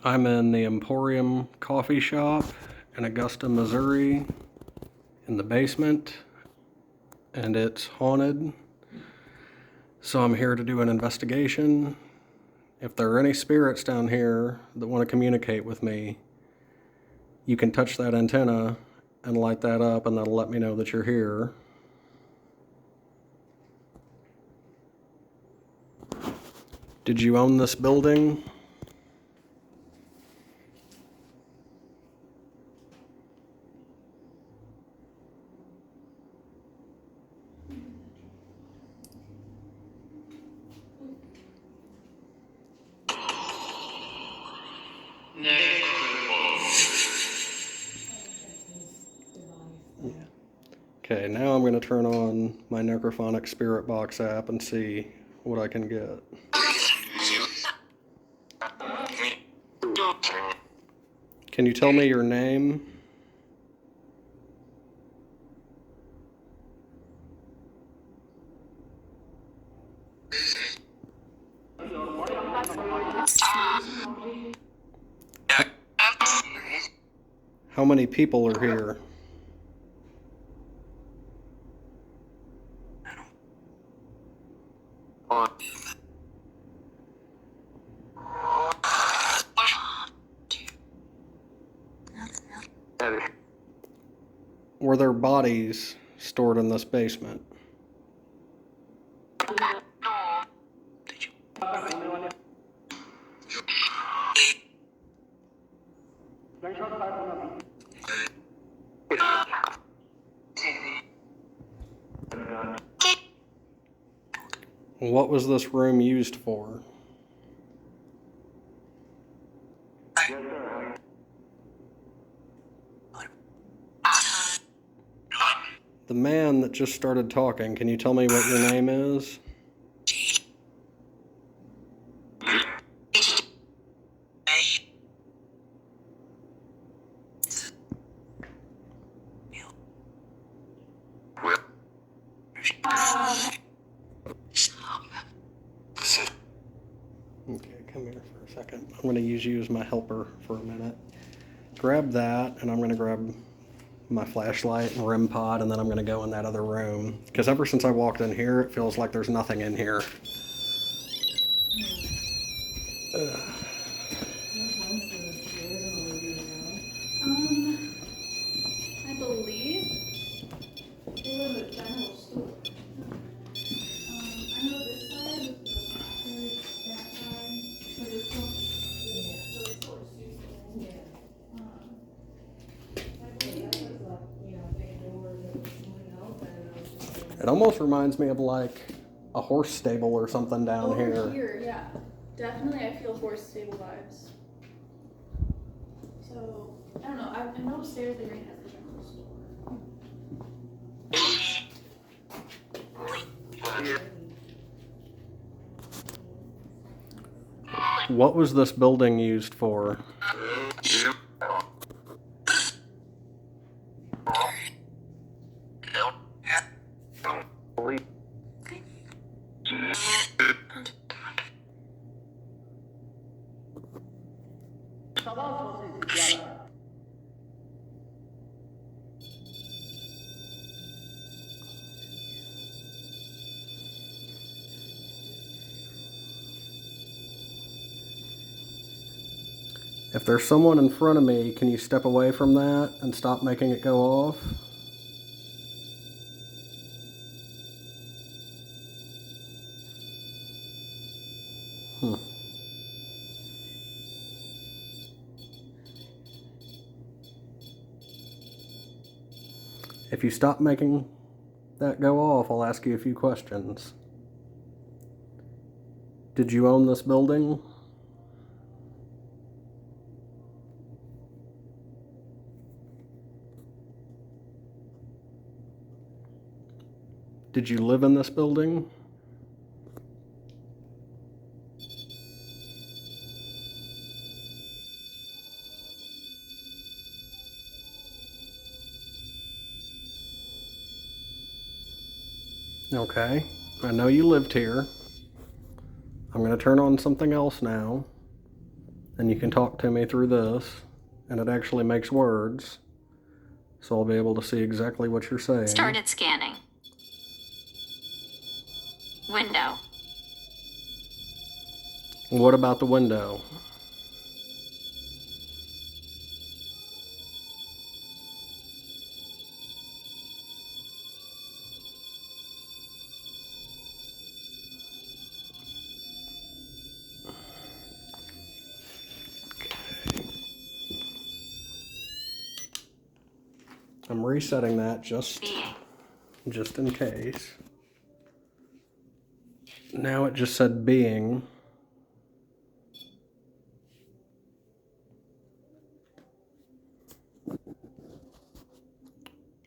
I'm in the Emporium Coffee Shop in Augusta, Missouri, in the basement, and it's haunted. So I'm here to do an investigation. If there are any spirits down here that want to communicate with me, you can touch that antenna and light that up, and that'll let me know that you're here. Did you own this building? Okay, now I'm going to turn on my Necrophonic Spirit Box app and see what I can get. Can you tell me your name? How many people are here? Were there bodies stored in this basement? What was this room used for? The man that just started talking, can you tell me what your name is? Okay, come here for a second. I'm going to use you as my helper for a minute. Grab that, and I'm going to grab my flashlight and REM pod, and then I'm going to go in that other room. Because ever since I walked in here, it feels like there's nothing in here. I believe it was a general store. I know this side was that side, but it's not the store Tuesday. It almost reminds me of like a horse stable or something down Over here. Yeah. Definitely I feel horse stable vibes. So, I don't know, I know upstairs they already has the general store. What was this building used for? If there's someone in front of me, can you step away from that and stop making it go off? If you stop making that go off, I'll ask you a few questions. Did you own this building? Did you live in this building? Okay, I know you lived here. I'm going to turn on something else now. And you can talk to me through this, and it actually makes words. So I'll be able to see exactly what you're saying. Started scanning. Window. What about the window? I'm resetting that just in case. Now it just said being.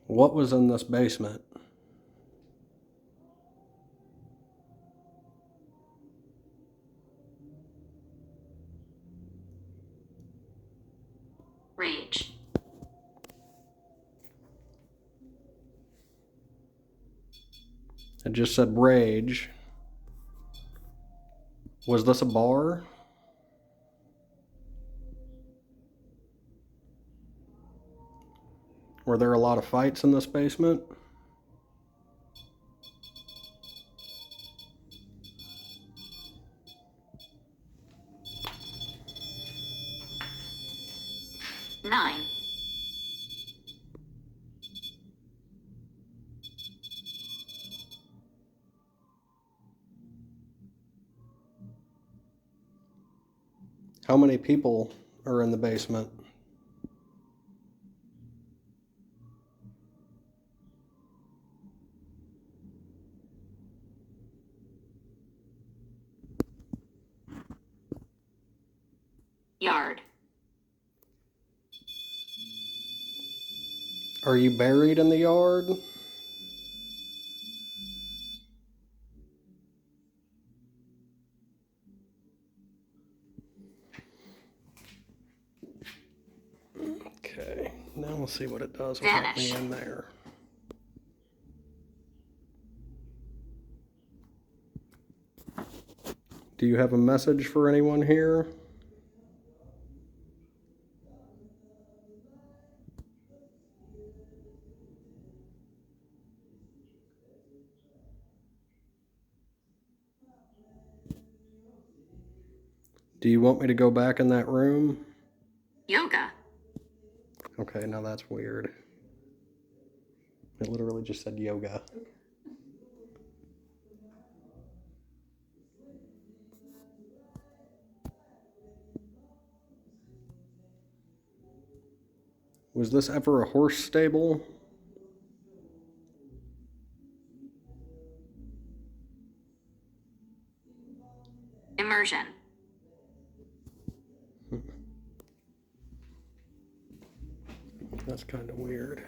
What was in this basement? Rage. It just said rage. Was this a bar? Were there a lot of fights in this basement? Nine. How many people are in the basement? Yard. Are you buried in the yard? Okay, now we'll see what it does without me in there. Do you have a message for anyone here? Do you want me to go back in that room? Yoga. Okay, now that's weird. It literally just said yoga. Was this ever a horse stable? Immersion. That's kind of weird.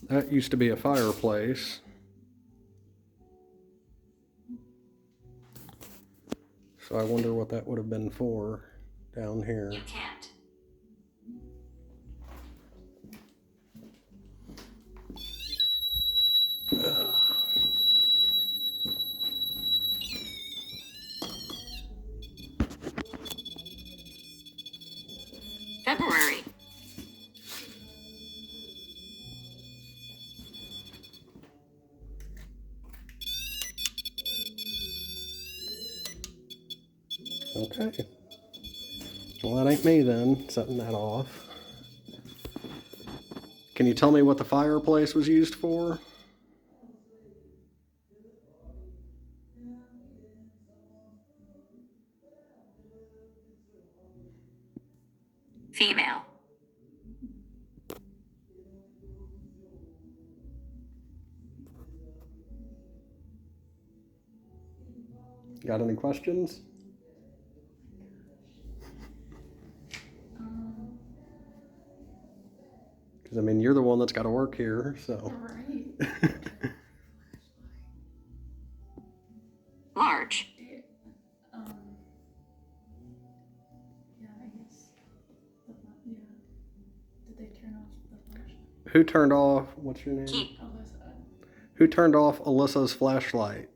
That used to be a fireplace. So I wonder what that would have been for down here. You can't. February. Okay. Well, that ain't me then, setting that off. Can you tell me what the fireplace was used for? Female. Got any questions? Because, I mean, you're the one that's got to work here, so. Right. Large. Yeah, I guess. Yeah. Did they turn off the flashlight? Who turned off, what's your name? Keep. Alyssa. Who turned off Alyssa's flashlight?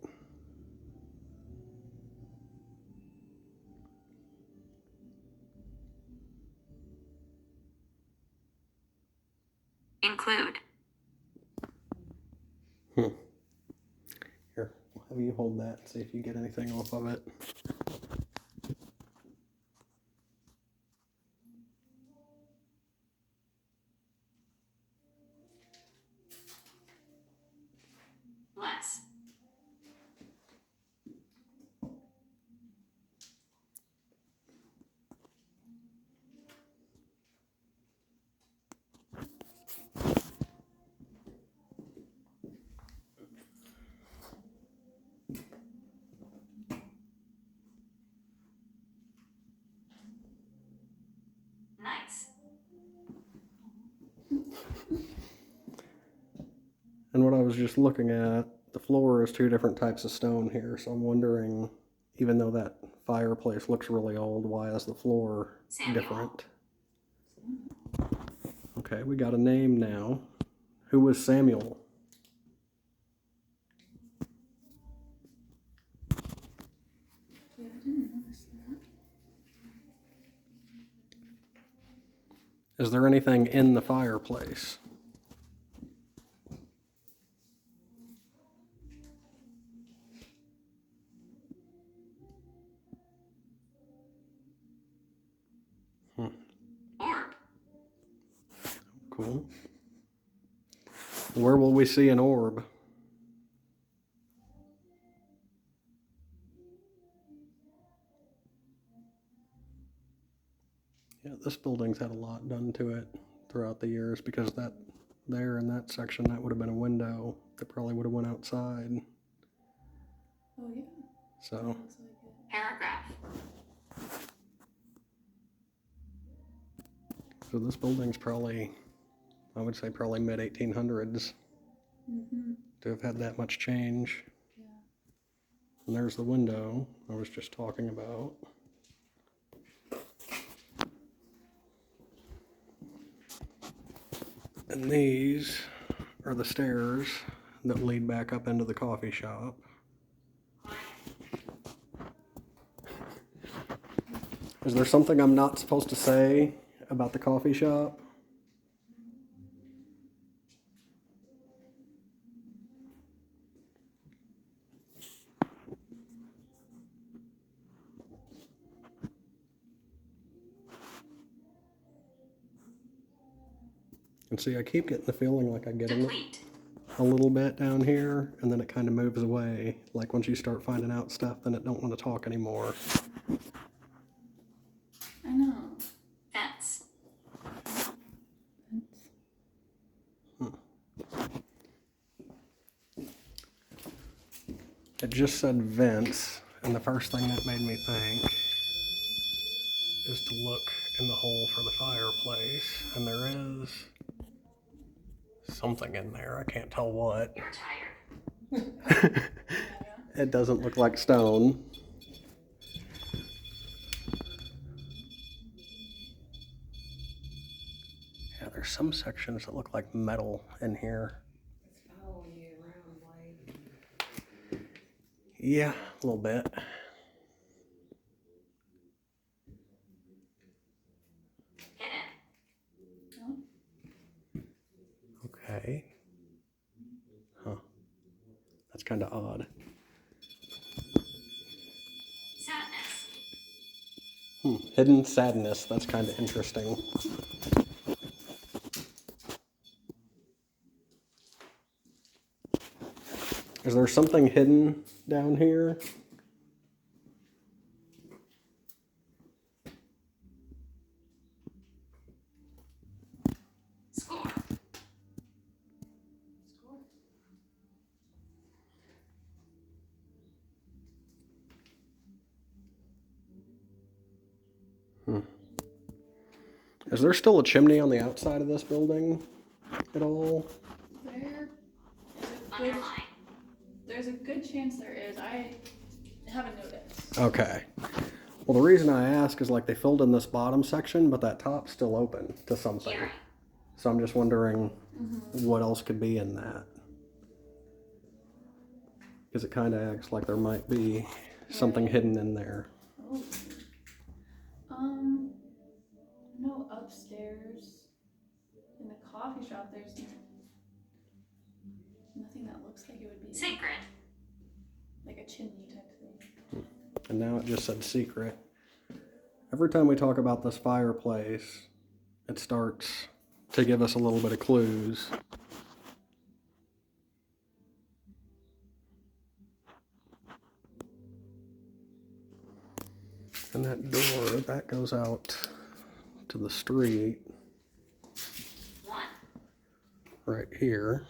Include. Here, I'll have you hold that and see if you get anything off of it. Less. Nice. And what I was just looking at, the floor is two different types of stone here, so I'm wondering, even though that fireplace looks really old, why is the floor Samuel. different? Okay, we got a name now. Who was Samuel? Yeah, I didn't notice that. Is there anything in the fireplace? Orb. Cool. Where will we see an orb? Yeah, this building's had a lot done to it throughout the years because that there in that section, that would have been a window that probably would have went outside. Oh, yeah. So, Looks like it. Paragraph. so this building's probably, I would say probably mid 1800s Mm-hmm. to have had that much change. Yeah. And there's the window I was just talking about. And these are the stairs that lead back up into the coffee shop. Is there something I'm not supposed to say about the coffee shop? And see, I keep getting the feeling like I get Deplete. a little bit down here, and then it kind of moves away. Like once you start finding out stuff, then it don't want to talk anymore. I know. Fence. It just said vents, and the first thing that made me think is to look in the hole for the fireplace, and there is something in there. I can't tell what. You're tired. It doesn't look like stone. Yeah, there's some sections that look like metal in here. It's following you around, like. Yeah, a little bit. Hidden. Oh, Okay. Huh. That's kind of odd. Sadness. Hidden sadness. That's kind of interesting. Is there something hidden down here? Score. Is there still a chimney on the outside of this building at all? Underline. there's a good chance there is. I haven't noticed. Okay. Well, the reason I ask is like they filled in this bottom section, but that top's still open to something. Hearing. So I'm just wondering what else could be in that. Because it kind of acts like there might be something hidden in there. Oh. No upstairs in the coffee shop, there's nothing that looks like it would be Secret. like a chimney type thing. And now it just said secret. Every time we talk about this fireplace, it starts to give us a little bit of clues. And that door, that goes out to the street 1. right here.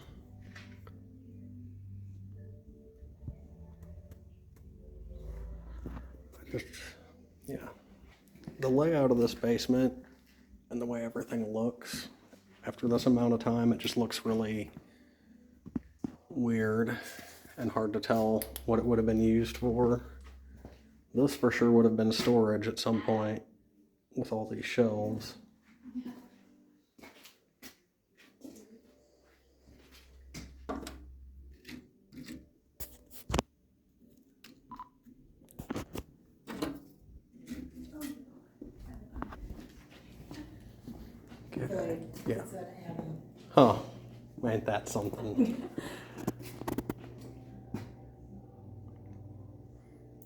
Yeah. The layout of this basement and the way everything looks, after this amount of time, it just looks really weird and hard to tell what it would have been used for. This for sure would have been storage at some point with all these shelves. Good. Yeah. Instead of having Huh. Ain't that something?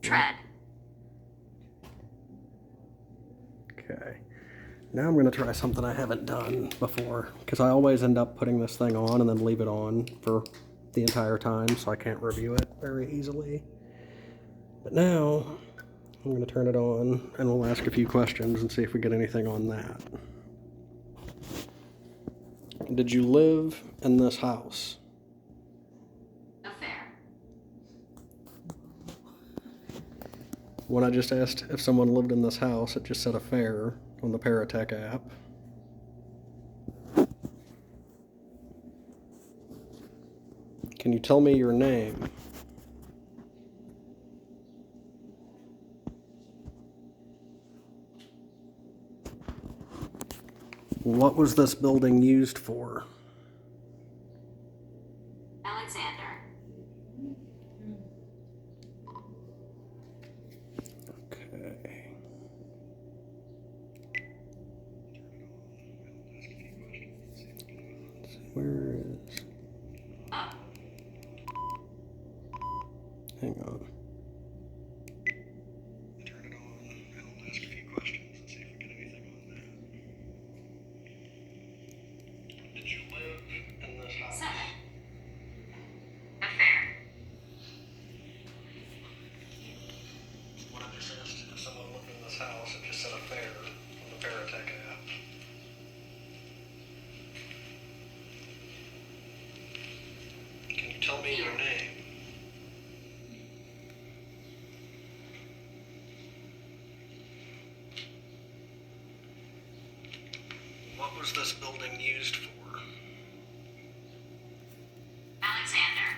Tread. Okay. Now I'm going to try something I haven't done before, because I always end up putting this thing on and then leave it on for the entire time, so I can't review it very easily. But now I'm going to turn it on and we'll ask a few questions and see if we get anything on that. Did you live in this house? Affair. When I just asked if someone lived in this house, it just said affair on the Paratech app. Can you tell me your name? What was this building used for? Alexander. Okay. Where is... Up. Hang on. Turn it on and we'll ask a few questions and see if we get anything on that. Did you live in this house? 7. Affair. When I just asked if someone lived in this house, it just said affair on the Paratech app. Can you tell me your name? What was this building used for? Alexander.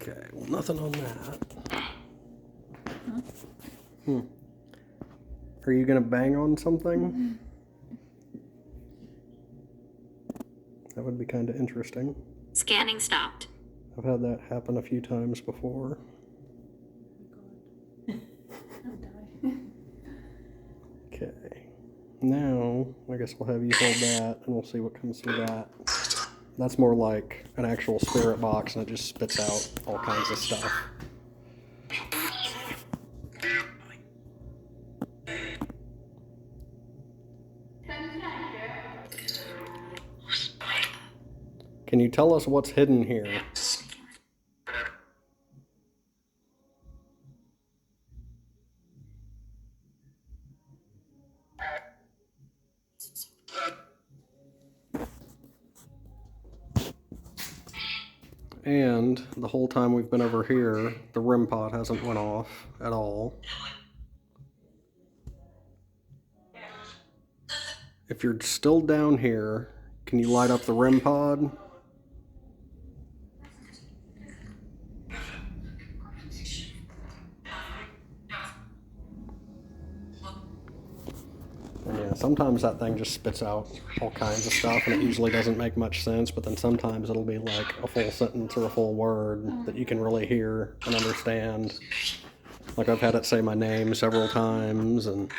Okay, well, nothing on that. Are you gonna bang on something? That would be kind of interesting. Scanning stopped. I've had that happen a few times before. I'm dying. Okay. Now, I guess we'll have you hold that and we'll see what comes through that. That's more like an actual spirit box and it just spits out all kinds of stuff. Can you tell us what's hidden here? And the whole time we've been over here, the REM pod hasn't went off at all. If you're still down here, can you light up the REM pod? And yeah, sometimes that thing just spits out all kinds of stuff and it usually doesn't make much sense, but then sometimes it'll be like a full sentence or a full word that you can really hear and understand. Like I've had it say my name several times, and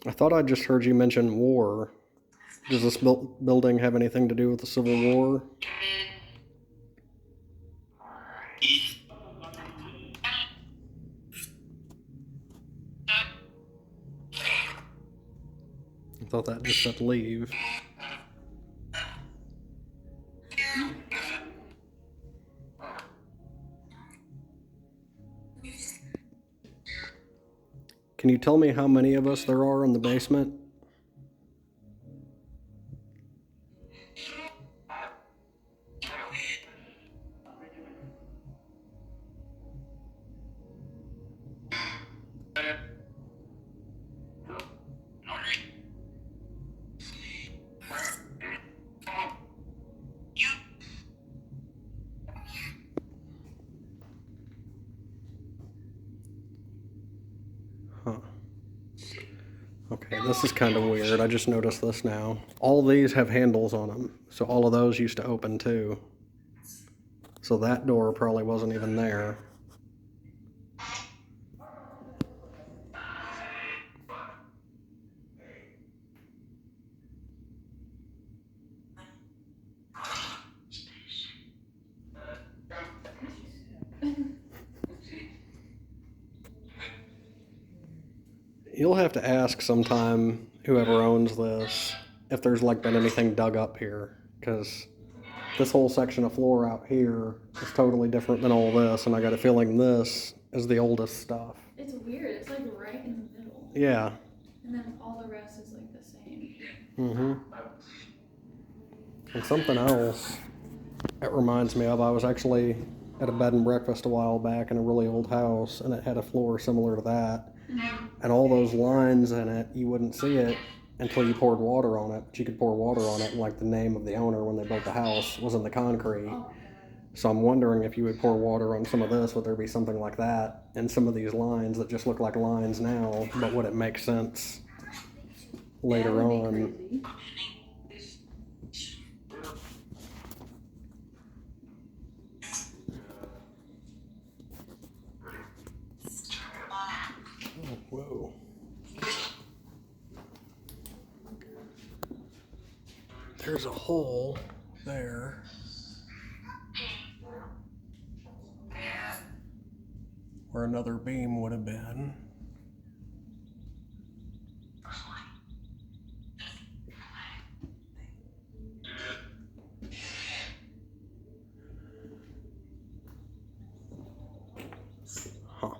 I thought I just heard you mention war. Does this building have anything to do with the Civil War? I thought that just said leave. Can you tell me how many of us there are in the basement? Huh. Okay, this is kind of weird. I just noticed this now. All these have handles on them, so all of those used to open too. So that door probably wasn't even there. You'll have to ask sometime, whoever owns this, if there's like been anything dug up here, because this whole section of floor out here is totally different than all this, and I got a feeling this is the oldest stuff. It's weird. It's like right in the middle. Yeah. And then all the rest is like the same. Mm-hmm. And something else it reminds me of, I was actually at a bed and breakfast a while back in a really old house, and it had a floor similar to that. And all those lines in it, you wouldn't see it until you poured water on it. But you could pour water on it, and like the name of the owner when they built the house was in the concrete. Oh, So I'm wondering if you would pour water on some of this, would there be something like that? And some of these lines that just look like lines now, but would it make sense later that would on? be crazy. Oh, whoa. There's a hole there. Where another beam would have been. Huh.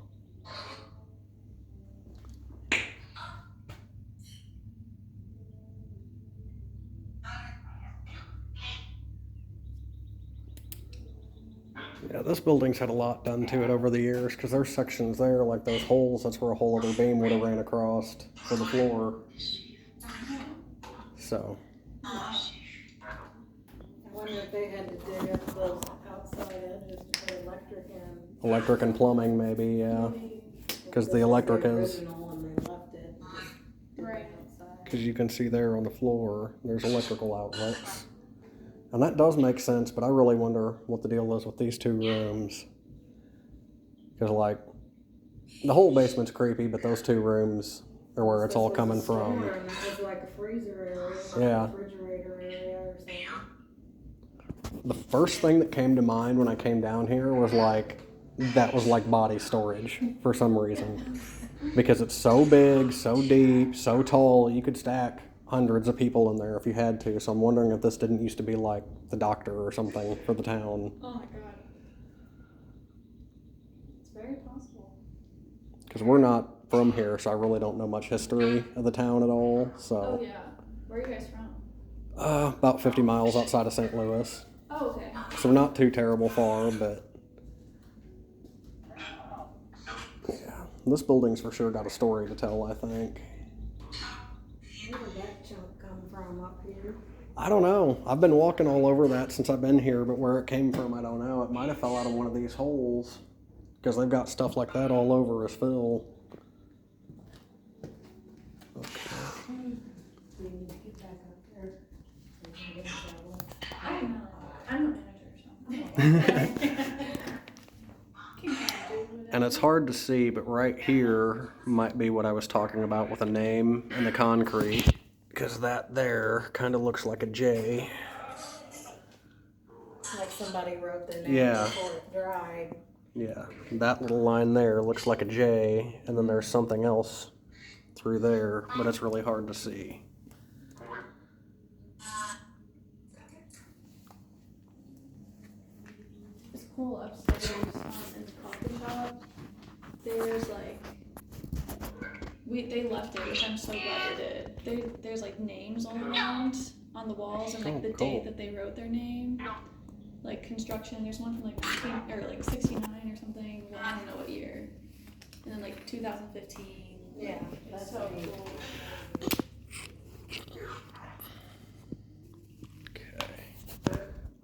Yeah, this building's had a lot done to it over the years, because there's sections there, like those holes, that's where a whole other beam would have ran across for the floor. So, I wonder if they had to dig up those outside edges to put electric and plumbing maybe, yeah. Because the electric is, original and they left it. Right. Outside. because you can see there on the floor, there's electrical outlets. And that does make sense, but I really wonder what the deal is with these two rooms. Because, like, the whole basement's creepy, but those two rooms are where it's all This was coming a store, from. and that was like a freezer area, like Yeah. a refrigerator area or something. The first thing that came to mind when I came down here was like, that was like body storage for some reason. Because it's so big, so deep, so tall, you could stack hundreds of people in there if you had to. So I'm wondering if this didn't used to be like the doctor or something for the town. Oh my god. It's very possible. Because we're not from here, so I really don't know much history of the town at all. Oh So yeah. Where are you guys from? about 50 miles outside of St. Louis. Oh, okay. So not too terrible far, but yeah, this building's for sure got a story to tell, I think. Where did that chunk come from up here? I don't know. I've been walking all over that since I've been here, but where it came from, I don't know. It might have fell out of one of these holes because they've got stuff like that all over as fill. We need to get back up there. We're gonna get in trouble. I'm the manager, so. Can kind of do whatever. And it's hard to see, but right here might be what I was talking about with a name in the concrete, because that there kind of looks like a J. Like somebody wrote their name Yeah. before it dried. Yeah, that little line there looks like a J, and then there's something else through there, but it's really hard to see. It's cool upstairs in the coffee shop. There's like they left it, which I'm so glad they did. There's like names all around on the walls and like Oh, the cool. date that they wrote their name. Like construction, there's one from like 19 or like 69 or something. Well, I don't know what year. And then like 2015. Yeah, It's that's so neat. cool. Okay.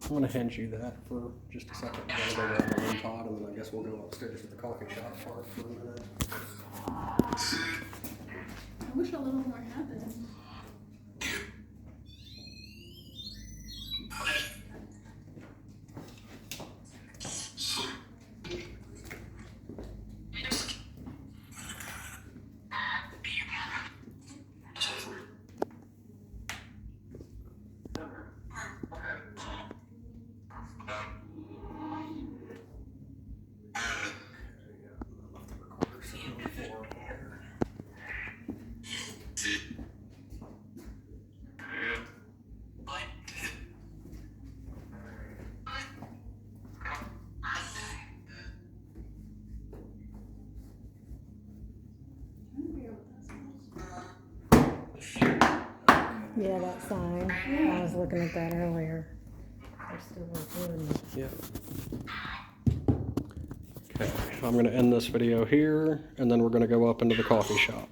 I'm gonna hand you that for just a second. I gotta go grab the room pod, and then I guess we'll go upstairs to the coffee shop part for a minute. I wish a little more happened. Yeah, that sign. I was looking at that earlier. They're still recording. Yeah. Okay, I'm gonna end this video here, and then we're gonna go up into the coffee shop.